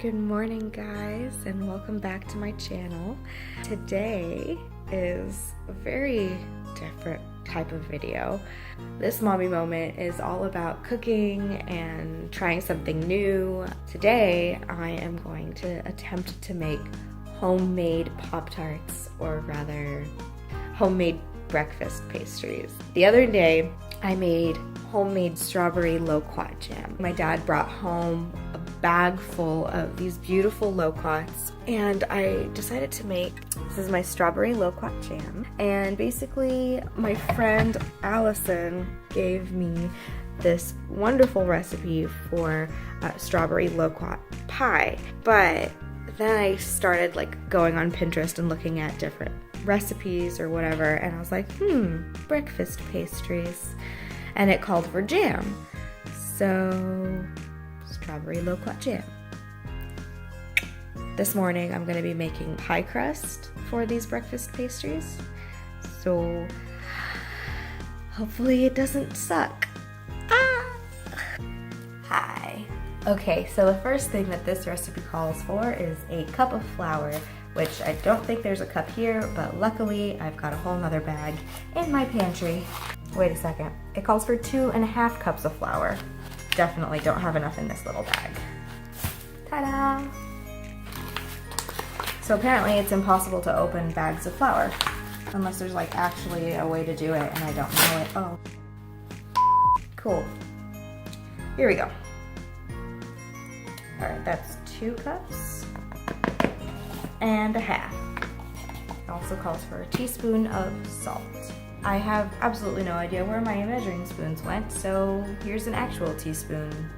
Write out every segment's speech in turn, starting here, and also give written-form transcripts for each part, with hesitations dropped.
Good morning, guys, and welcome back to my channel. Today is a very different type of video. This mommy moment is all about cooking and trying something new. Today I am going to attempt to make homemade Pop-Tarts, or rather homemade breakfast pastries. The other day I made homemade strawberry loquat jam. My dad brought home a bag full of these beautiful loquats, and I decided to make, this is my strawberry loquat jam, and basically my friend Allison gave me this wonderful recipe for strawberry loquat pie. But then I started going on Pinterest and looking at different recipes or whatever, and I was like, breakfast pastries, and it called for jam, so strawberry loquat jam. This morning I'm going to be making pie crust for these breakfast pastries, so hopefully it doesn't suck. Hi. Okay, so the first thing that this recipe calls for is a cup of flour, which I don't think there's a cup here, but luckily I've got a whole nother bag in my pantry. Wait a second. It calls for 2.5 cups of flour. Definitely don't have enough in this little bag. Ta-da! So apparently it's impossible to open bags of flour, unless there's actually a way to do it and I don't know it. Oh. Cool. Here we go. Alright, that's 2 cups and a half. It also calls for a teaspoon of salt. I have absolutely no idea where my measuring spoons went, so here's an actual teaspoon.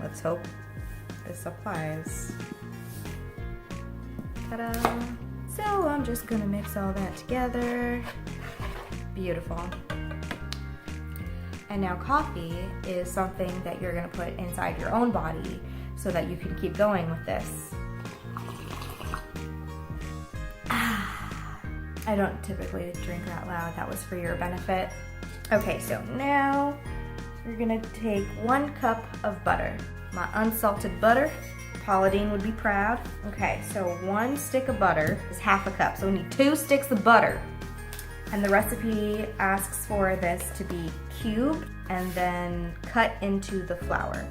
Let's hope this applies. Ta-da! So I'm just gonna mix all that together. Beautiful. And now coffee is something that you're gonna put inside your own body so that you can keep going with this. I don't typically drink out loud, that was for your benefit. Okay, so now we're gonna take 1 cup of butter. My unsalted butter. Paula Deen would be proud. Okay, so 1 stick of butter is half a cup, so we need 2 sticks of butter. And the recipe asks for this to be cubed and then cut into the flour.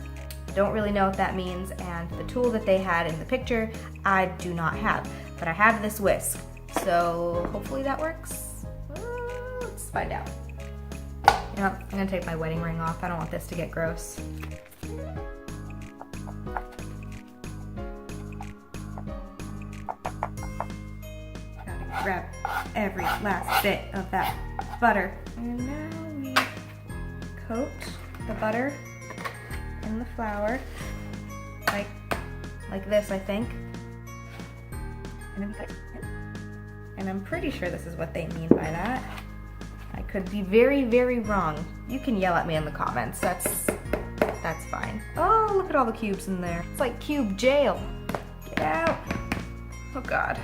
Don't really know what that means, and the tool that they had in the picture, I do not have, but I have this whisk. So hopefully that works. Let's find out. You know, I'm gonna take my wedding ring off. I don't want this to get gross. Gotta grab every last bit of that butter. And now we coat the butter in the flour, like this, I think. And I'm pretty sure this is what they mean by that. I could be very, very wrong. You can yell at me in the comments. That's fine. Oh, look at all the cubes in there. It's like cube jail. Get out. Oh God.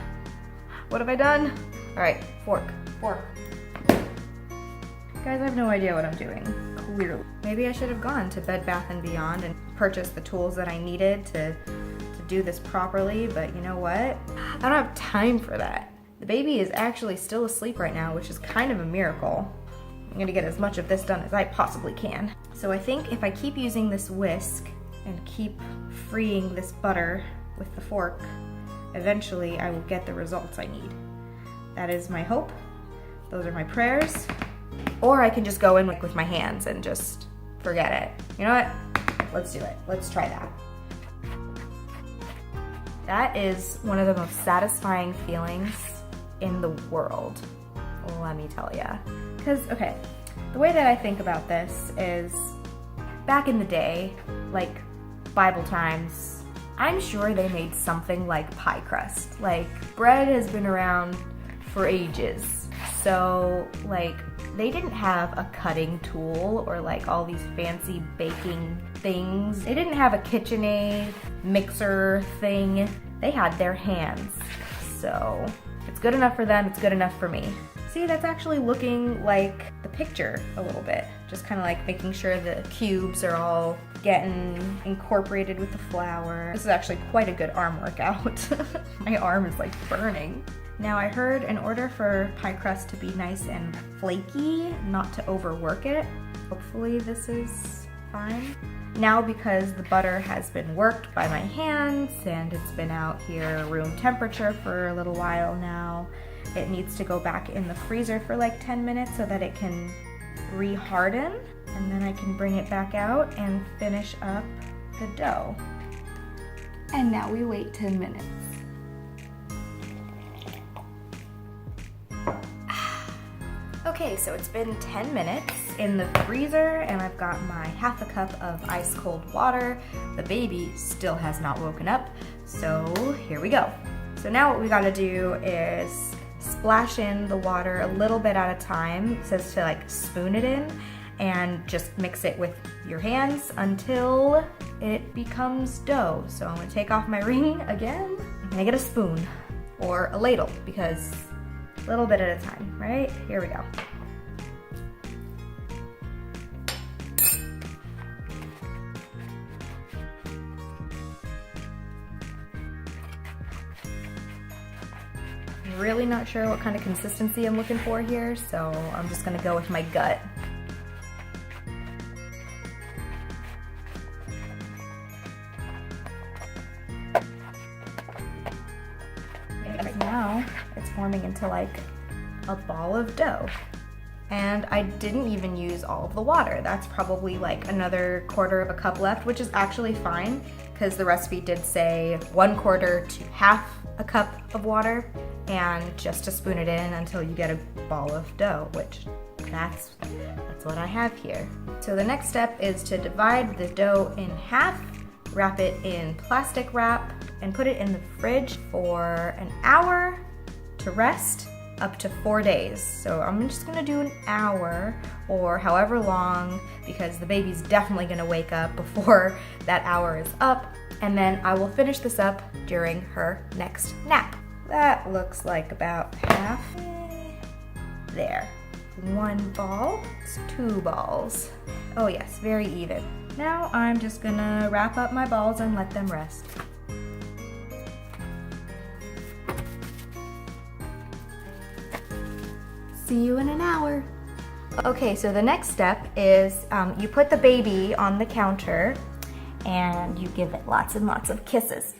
What have I done? All right, fork. Guys, I have no idea what I'm doing, clearly. Maybe I should have gone to Bed Bath & Beyond and purchased the tools that I needed to do this properly, but you know what? I don't have time for that. The baby is actually still asleep right now, which is kind of a miracle. I'm gonna get as much of this done as I possibly can. So I think if I keep using this whisk and keep freeing this butter with the fork, eventually I will get the results I need. That is my hope. Those are my prayers. Or I can just go in with my hands and just forget it. You know what? Let's do it. Let's try that. That is one of the most satisfying feelings in the world, let me tell ya. Because, okay, the way that I think about this is, back in the day, like Bible times, I'm sure they made something like pie crust. Bread has been around for ages, so they didn't have a cutting tool or all these fancy baking things. They didn't have a KitchenAid mixer thing. They had their hands. So if it's good enough for them, it's good enough for me. See, that's actually looking like the picture a little bit. Just kind of like making sure the cubes are all getting incorporated with the flour. This is actually quite a good arm workout. My arm is like burning. Now I heard in order for pie crust to be nice and flaky, not to overwork it. Hopefully this is fine. Now because the butter has been worked by my hands and it's been out here room temperature for a little while now, it needs to go back in the freezer for like 10 minutes so that it can re-harden, and then I can bring it back out and finish up the dough. And now we wait 10 minutes. Okay, so it's been 10 minutes in the freezer and I've got my ½ cup of ice cold water. The baby still has not woken up, so here we go. So now what we gotta do is splash in the water a little bit at a time. It says to like spoon it in and just mix it with your hands until it becomes dough. So I'm gonna take off my ring again. I'm gonna get a spoon or a ladle because a little bit at a time, right? Here we go. Really not sure what kind of consistency I'm looking for here, so I'm just gonna go with my gut. Now it's forming into like a ball of dough. And I didn't even use all of the water. That's probably like another ½ cup left, which is actually fine because the recipe did say 1/4 to ½ a cup of water, and just to spoon it in until you get a ball of dough, which that's what I have here. So the next step is to divide the dough in half, wrap it in plastic wrap, and put it in the fridge for an hour to rest up to 4 days. So I'm just gonna do an hour or however long because the baby's definitely gonna wake up before that hour is up, and then I will finish this up during her next nap. That looks like about half. There. 1 ball, it's 2 balls. Oh yes, very even. Now I'm just gonna wrap up my balls and let them rest. See you in an hour. Okay, so the next step is you put the baby on the counter and you give it lots and lots of kisses.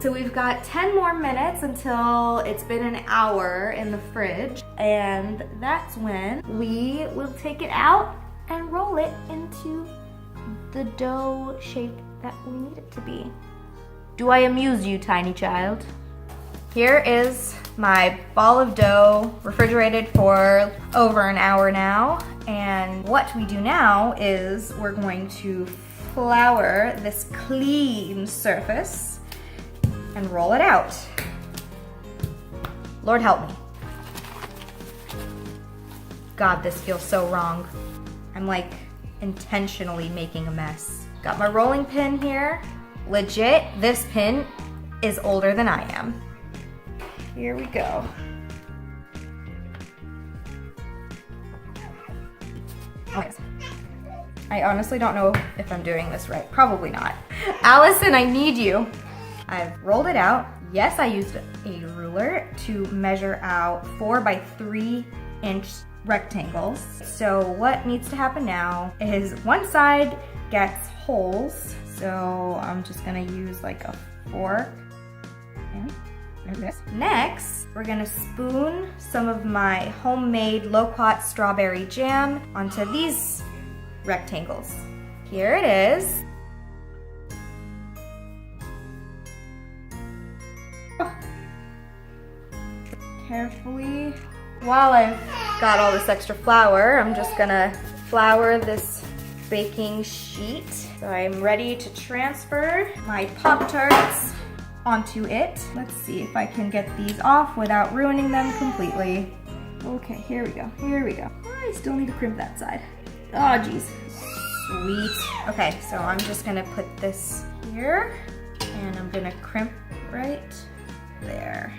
So we've got 10 more minutes until it's been an hour in the fridge, and that's when we will take it out and roll it into the dough shape that we need it to be. Do I amuse you, tiny child? Here is my ball of dough, refrigerated for over an hour now, and what we do now is we're going to flour this clean surface and roll it out. Lord help me. God, this feels so wrong. I'm like intentionally making a mess. Got my rolling pin here. Legit, this pin is older than I am. Here we go. Oh, yes. I honestly don't know if I'm doing this right. Probably not. Allison, I need you. I've rolled it out. Yes, I used a ruler to measure out 4 by 3 inch rectangles. So what needs to happen now is one side gets holes. So I'm just gonna use like a fork. Next, we're gonna spoon some of my homemade loquat strawberry jam onto these rectangles. Here it is. Carefully. While I've got all this extra flour, I'm just gonna flour this baking sheet. So I'm ready to transfer my Poptarts onto it. Let's see if I can get these off without ruining them completely. Okay, here we go, here we go. I still need to crimp that side. Oh geez. Sweet. Okay, so I'm just gonna put this here and I'm gonna crimp right there.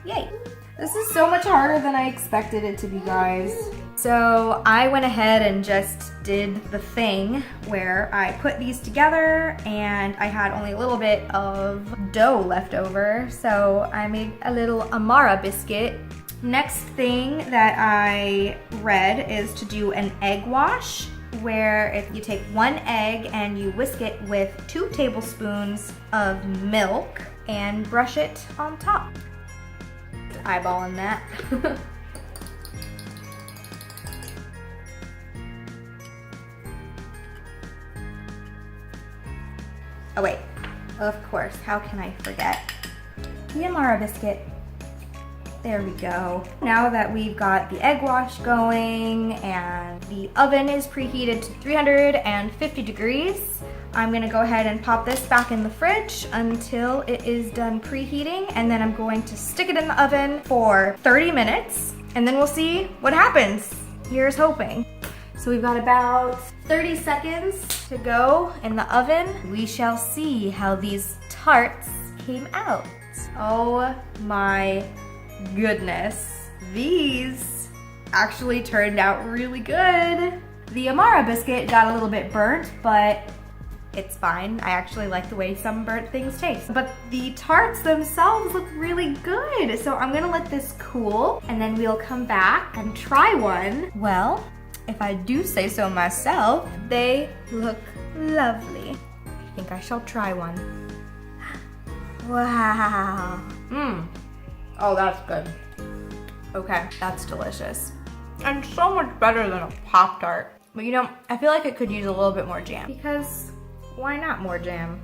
Yay. This is so much harder than I expected it to be, guys. So I went ahead and just did the thing where I put these together and I had only a little bit of dough left over. So I made a little Amara biscuit. Next thing that I read is to do an egg wash, where if you take 1 egg and you whisk it with 2 tablespoons of milk and brush it on top. Eyeballing that. Oh wait, of course, how can I forget? The Amara biscuit. There we go. Now that we've got the egg wash going and the oven is preheated to 350 degrees, I'm gonna go ahead and pop this back in the fridge until it is done preheating, and then I'm going to stick it in the oven for 30 minutes, and then we'll see what happens. Here's hoping. So we've got about 30 seconds to go in the oven. We shall see how these tarts came out. Oh my goodness. These actually turned out really good. The Amara biscuit got a little bit burnt, but it's fine. I actually like the way some burnt things taste. But the tarts themselves look really good. So I'm gonna let this cool and then we'll come back and try one. Well, if I do say so myself, they look lovely. I think I shall try one. Wow. Oh, that's good. Okay, that's delicious. And so much better than a Pop-Tart. But you know, I feel like it could use a little bit more jam, because why not more jam?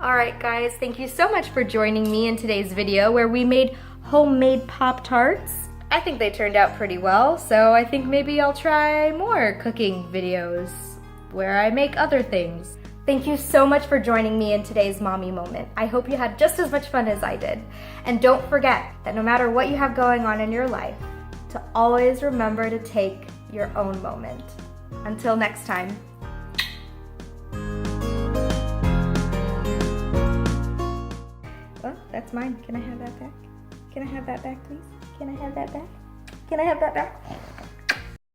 All right, guys, thank you so much for joining me in today's video where we made homemade Pop-Tarts. I think they turned out pretty well, so I think maybe I'll try more cooking videos where I make other things. Thank you so much for joining me in today's mommy moment. I hope you had just as much fun as I did. And don't forget that no matter what you have going on in your life, to always remember to take your own moment. Until next time. Oh, that's mine. Can I have that back? Can I have that back, please? Can I have that back? Can I have that back?